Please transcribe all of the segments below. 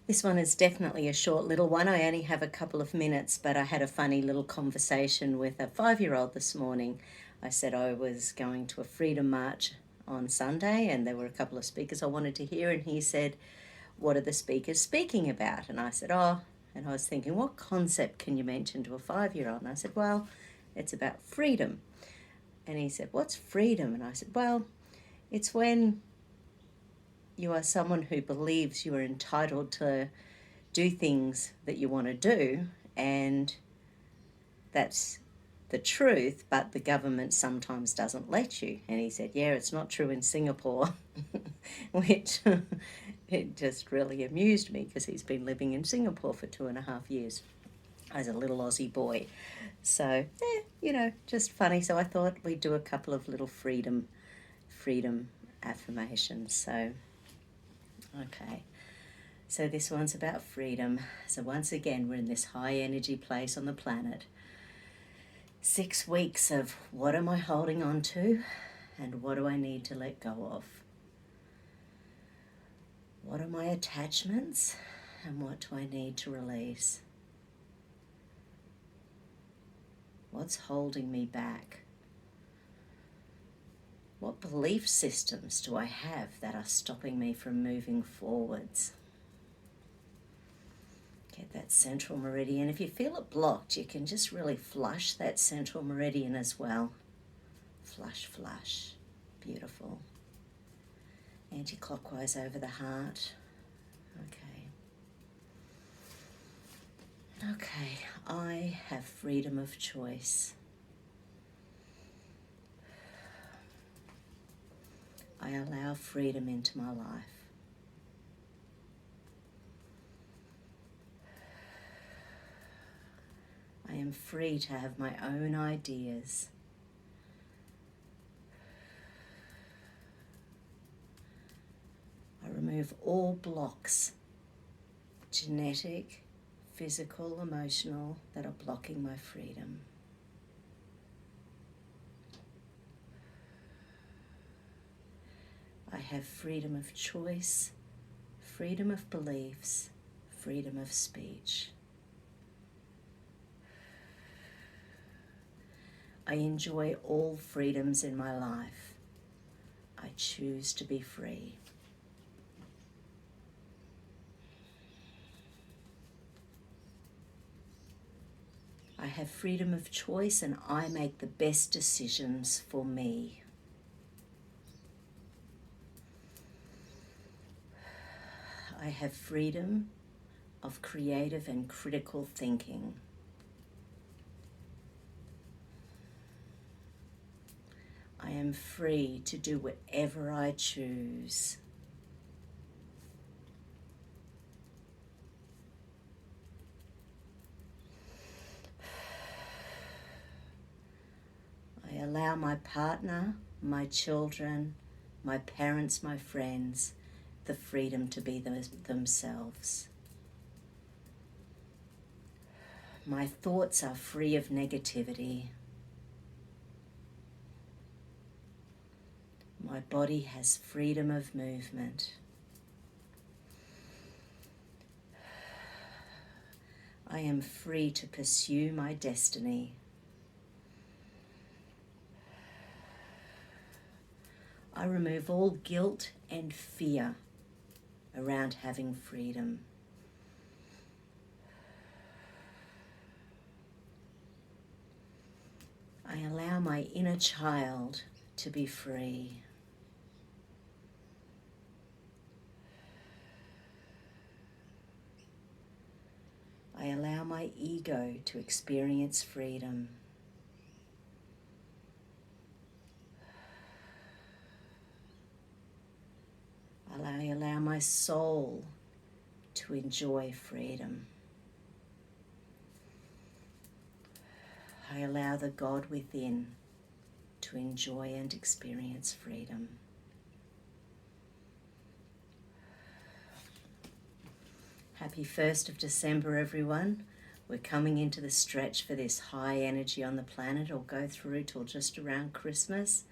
This one is definitely a short little one. I only have a couple of minutes, but I had a funny little conversation with a 5-year-old this morning. I said I was going to a freedom march on Sunday and there were a couple of speakers I wanted to hear, and he said, "What are the speakers speaking about?" And I said, "Oh," and I was thinking, what concept can you mention to a 5-year-old? And I said, "Well, it's about freedom." And he said, "What's freedom?" And I said, "Well, it's when you are someone who believes you are entitled to do things that you want to do, and that's the truth, but the government sometimes doesn't let you." And he said, "Yeah, it's not true in Singapore," which it just really amused me because he's been living in Singapore for 2.5 years as a little Aussie boy. So, just funny. So I thought we'd do a couple of little freedom affirmations. So, okay. So this one's about freedom. So once again, we're in this high energy place on the planet. 6 weeks of what am I holding on to and what do I need to let go of? What are my attachments and what do I need to release? What's holding me back? What belief systems do I have that are stopping me from moving forwards? Get that central meridian. If you feel it blocked, you can just really flush that central meridian as well. Flush, flush. Beautiful. Anti-clockwise over the heart. Okay, I have freedom of choice. I allow freedom into my life. I am free to have my own ideas. I remove all blocks, genetic, physical, emotional, that are blocking my freedom. I have freedom of choice, freedom of beliefs, freedom of speech. I enjoy all freedoms in my life. I choose to be free. I have freedom of choice and I make the best decisions for me. I have freedom of creative and critical thinking. I am free to do whatever I choose. I allow my partner, my children, my parents, my friends, the freedom to be themselves. My thoughts are free of negativity. My body has freedom of movement. I am free to pursue my destiny. I remove all guilt and fear around having freedom. I allow my inner child to be free. I allow my ego to experience freedom. I allow my soul to enjoy freedom. I allow the God within to enjoy and experience freedom. Happy 1st of December, everyone. We're coming into the stretch for this high energy on the planet. It'll go through till just around Christmas.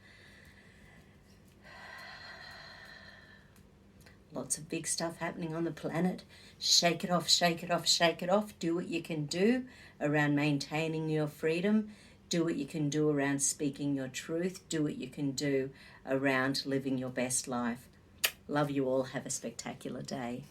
lots of big stuff happening on the planet. Shake it off, shake it off, shake it off. Do what you can do around maintaining your freedom. Do what you can do around speaking your truth. Do what you can do around living your best life. Love you all. Have a spectacular day.